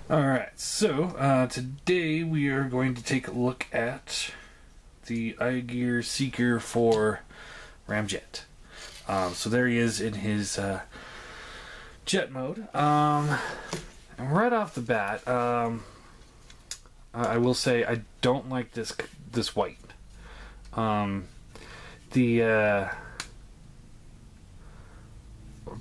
Alright, so today we are going to take a look at the Igear Seeker for Ramjet. So there he is in his jet mode. And right off the bat, I will say I don't like this white.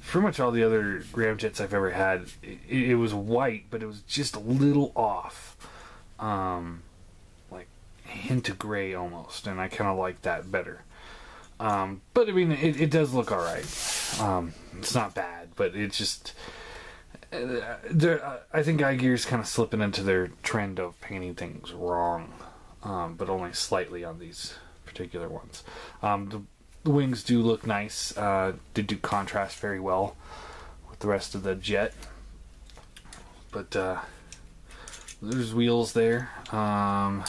Pretty much all the other Ramjets I've ever had, it was white, but it was just a little off. Like a hint of gray almost, and I kind of like that better. But I mean, it does look alright. It's not bad, but it just... I think Igear's kind of slipping into their trend of painting things wrong, but only slightly on these particular ones. The wings do look nice. They do contrast very well with the rest of the jet. But there's wheels there. Yeah,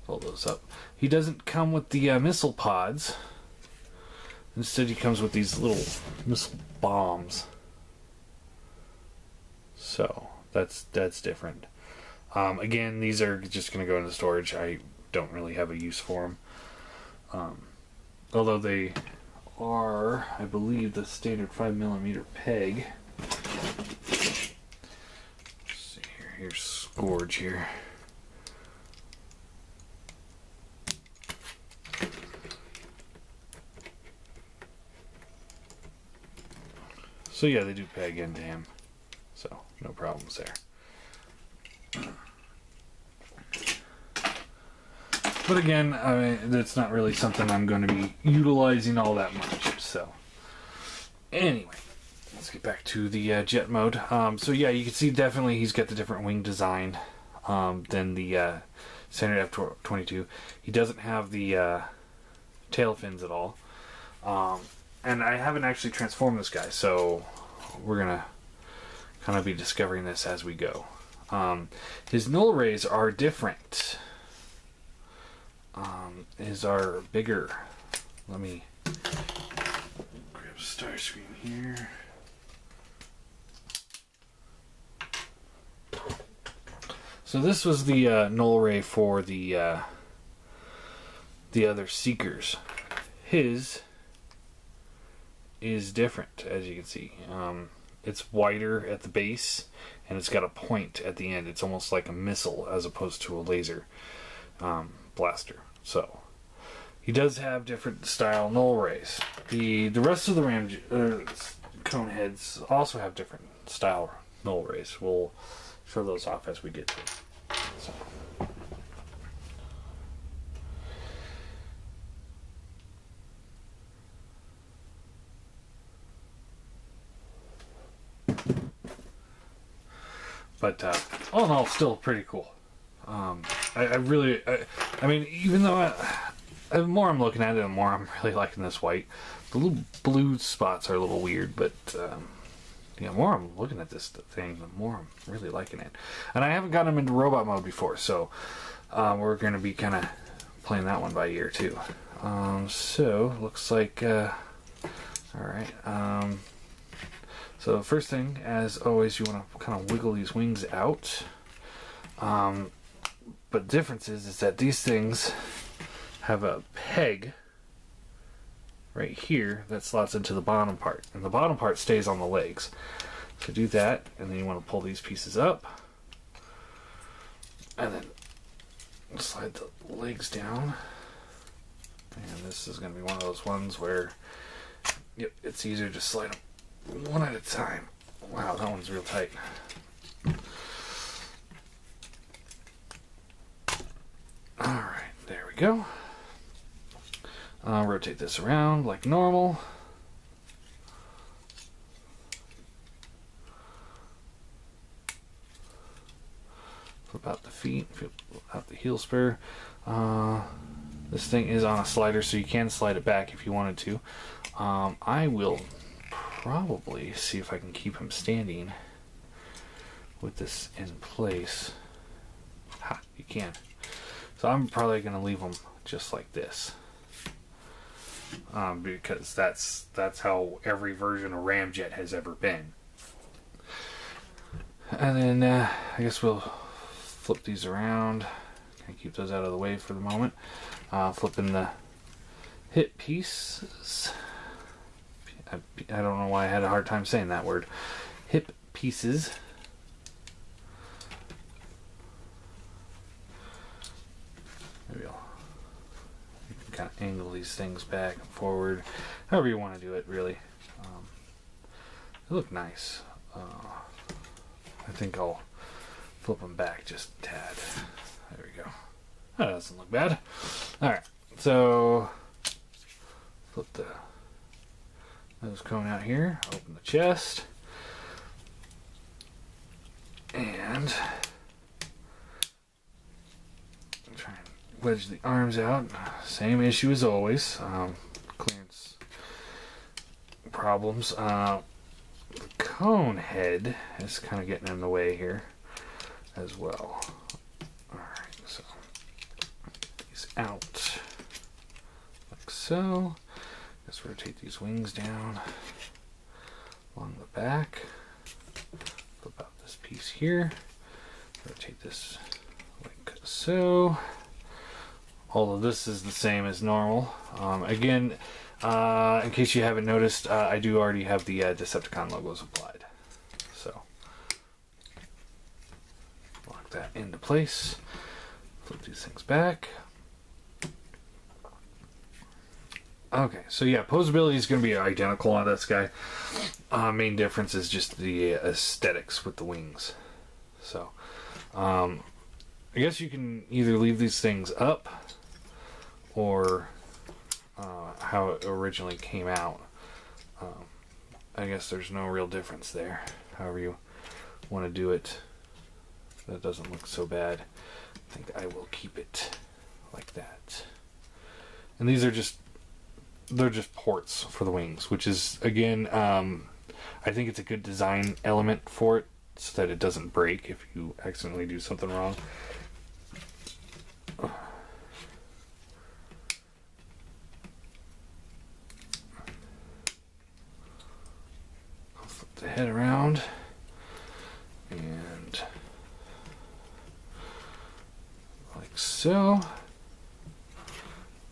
pull those up. He doesn't come with the missile pods. Instead, he comes with these little missile bombs. So that's different. Again, these are just going to go into storage. I don't really have a use for them. Although they are, I believe, the standard 5mm peg. Let's see here. Here's Scourge here. So yeah, they do peg into him. So no problems there. But again, I mean, that's not really something I'm going to be utilizing all that much. So, anyway, let's get back to the jet mode. So yeah, you can see definitely he's got the different wing design than the standard F-22. He doesn't have the tail fins at all. And I haven't actually transformed this guy, so we're going to kind of be discovering this as we go. His null rays are different. His are bigger. Let me grab Starscream here. So this was the null ray for the other Seekers. His is different, as you can see. It's wider at the base, and it's got a point at the end. It's almost like a missile as opposed to a laser blaster. So he does have different style null rays. The rest of the cone heads also have different style null rays. We'll show those off as we get to it. So. But all in all, still pretty cool. I mean, even though the more I'm looking at it, the more I'm really liking this white. The little blue spots are a little weird, but the more I'm looking at this thing, the more I'm really liking it. And I haven't gotten him into robot mode before, so we're going to be kind of playing that one by ear too. So looks like all right. So the first thing, as always, you want to kind of wiggle these wings out. But the difference is that these things have a peg right here that slots into the bottom part. And the bottom part stays on the legs. So do that, and then you want to pull these pieces up. And then slide the legs down. And this is going to be one of those ones where, yep, it's easier to slide them one at a time. Wow, that one's real tight. Alright, there we go. Rotate this around like normal. Flip out the feet, flip out the heel spur. This thing is on a slider, so you can slide it back if you wanted to. I will probably see if I can keep him standing with this in place. Ha, you can. So I'm probably going to leave them just like this. Because that's how every version of Ramjet has ever been. And then I guess we'll flip these around. Kind of keep those out of the way for the moment. Flipping the hip pieces. I don't know why I had a hard time saying that word. Hip pieces. Maybe you can kind of angle these things back and forward, however you want to do it, really. They look nice. I think I'll flip them back just a tad. There we go. That doesn't look bad. Alright, so flip the nose cone out here, open the chest, and try and wedge the arms out. Same issue as always. Clearance problems. The cone head is kind of getting in the way here as well. Alright, so these out like so. Let's rotate these wings down along the back. Flip out this piece here. Rotate this like so. All of this is the same as normal. Again, in case you haven't noticed, I do already have the Decepticon logos applied. So, lock that into place. Flip these things back. Okay, so yeah, posability is going to be identical on this guy. Main difference is just the aesthetics with the wings. So, I guess you can either leave these things up or how it originally came out. I guess there's no real difference there. However you want to do it, that doesn't look so bad. I think I will keep it like that. And these are they're just ports for the wings, which is, again, I think it's a good design element for it so that it doesn't break if you accidentally do something wrong. The head around and like so,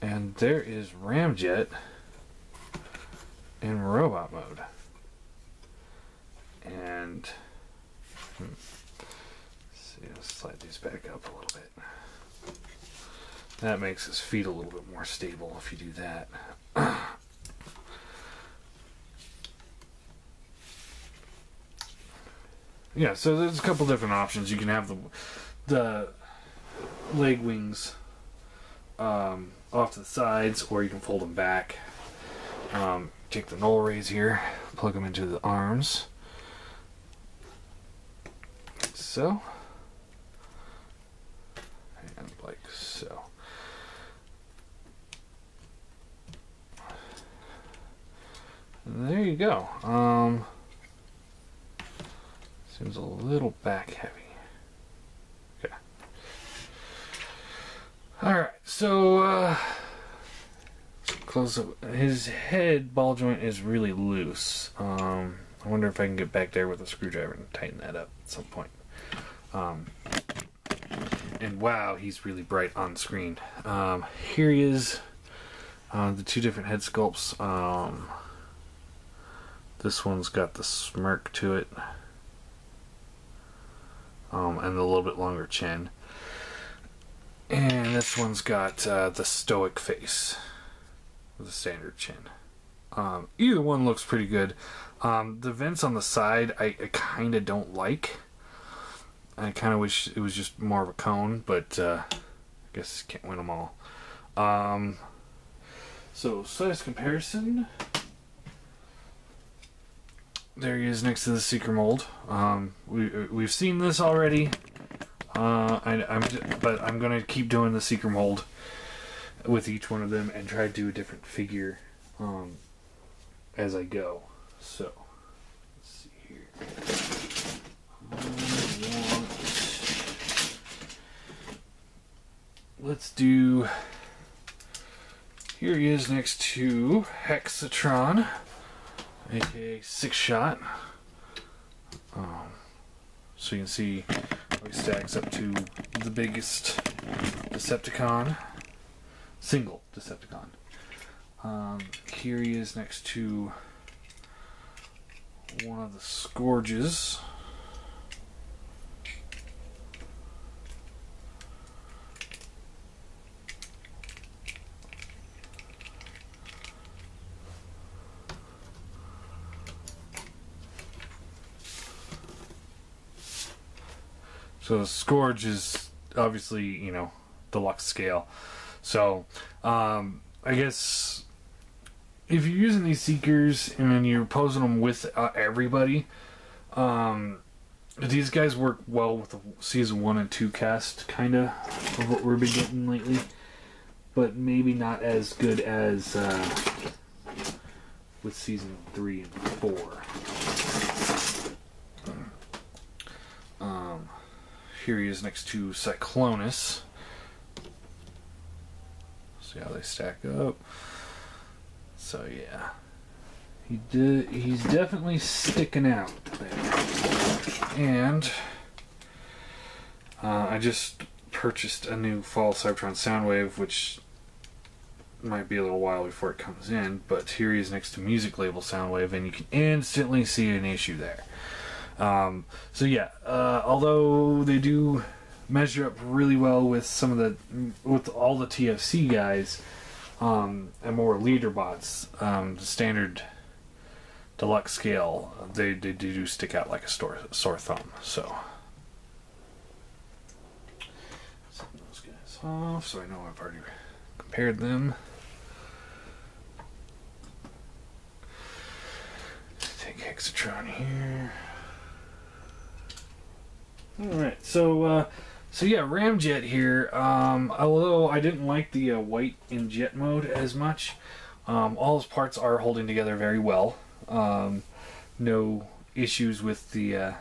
and there is Ramjet in robot mode. And see, let's slide these back up a little bit. That makes his feet a little bit more stable if you do that. Yeah, so there's a couple different options. You can have the leg wings off to the sides, or you can fold them back. Take the null rays here, plug them into the arms. Like so. And like so. And there you go. Seems a little back heavy. Okay. Alright, so close up. His head ball joint is really loose. I wonder if I can get back there with a screwdriver and tighten that up at some point. And wow, he's really bright on screen. Here he is. The two different head sculpts. This one's got the smirk to it. And a little bit longer chin. And this one's got the stoic face with a standard chin. Either one looks pretty good. The vents on the side I kind of don't like. I kind of wish it was just more of a cone, but I guess can't win them all. So size comparison. There he is next to the Seeker mold. We've seen this already, but I'm going to keep doing the Seeker mold with each one of them and try to do a different figure as I go. So, let's see here. Let's do... Here he is next to Hexatron. aka Six Shot. So you can see how he stacks up to the biggest Decepticon. Single Decepticon. Here he is next to one of the Scourges. So the Scourge is obviously, you know, deluxe scale. So, I guess if you're using these Seekers and then you're posing them with everybody, these guys work well with the Season 1 and 2 cast, kind of what we've been getting lately. But maybe not as good as with Season 3 and 4. Here he is next to Cyclonus. See how they stack up. So yeah, he's definitely sticking out there. And I just purchased a new Fall Cybertron Soundwave, which might be a little while before it comes in. But here he is next to Music Label Soundwave, and you can instantly see an issue there. So yeah, although they do measure up really well with with all the TFC guys, and more leader bots, the standard deluxe scale, they do stick out like a sore thumb. So set those guys off, so I know I've already compared them. Take Hexatron here. Alright, so yeah, Ramjet here, although I didn't like the white in jet mode as much, all his parts are holding together very well. No issues with the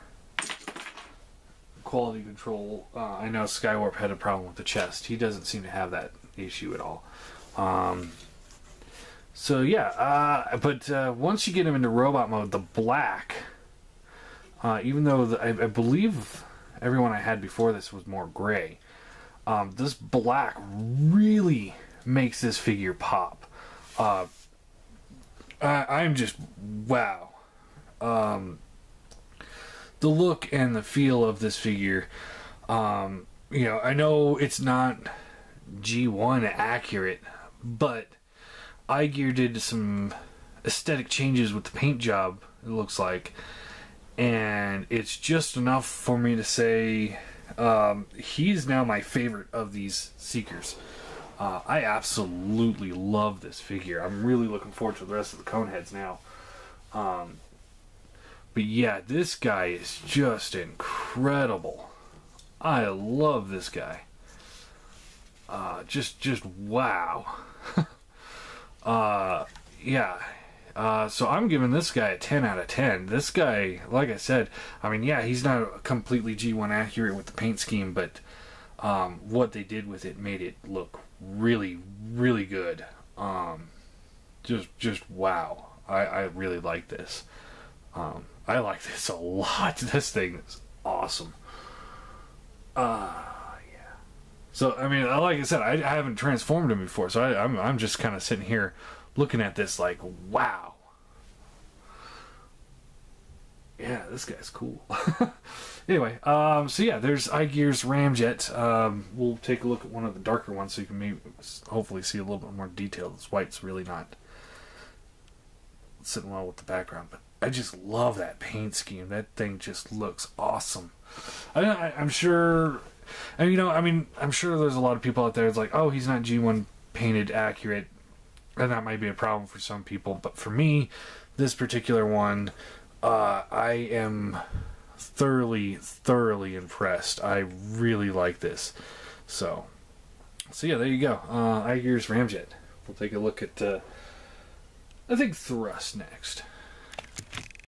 quality control. I know Skywarp had a problem with the chest. He doesn't seem to have that issue at all. So yeah, but once you get him into robot mode, the black, even though I believe everyone I had before this was more gray, this black really makes this figure pop. I'm just wow. The look and the feel of this figure, you know, I know it's not G1 accurate, but Igear did some aesthetic changes with the paint job, it looks like, and it's just enough for me to say he's now my favorite of these Seekers. I absolutely love this figure. I'm really looking forward to the rest of the Coneheads now. But yeah, this guy is just incredible. I love this guy. Just wow. Yeah. So I'm giving this guy a 10 out of 10. This guy, like I said, I mean, yeah, he's not completely G1 accurate with the paint scheme, but what they did with it made it look really, really good. Just wow. I really like this. I like this a lot. This thing is awesome. Yeah. So, I mean, like I said, I haven't transformed him before, so I'm just kind of sitting here looking at this like, wow. Yeah, this guy's cool. Anyway, so yeah, there's Igear's Ramjet. We'll take a look at one of the darker ones so you can maybe hopefully see a little bit more detail. This white's really not sitting well with the background, but I just love that paint scheme. That thing just looks awesome. I'm sure, and you know, I mean, I'm sure there's a lot of people out there that's like, oh, he's not G1 painted accurate, and that might be a problem for some people, but for me, this particular one, I am thoroughly impressed. I really like this. So yeah, there you go. Igear's Ramjet. We'll take a look at, I think, Thrust next.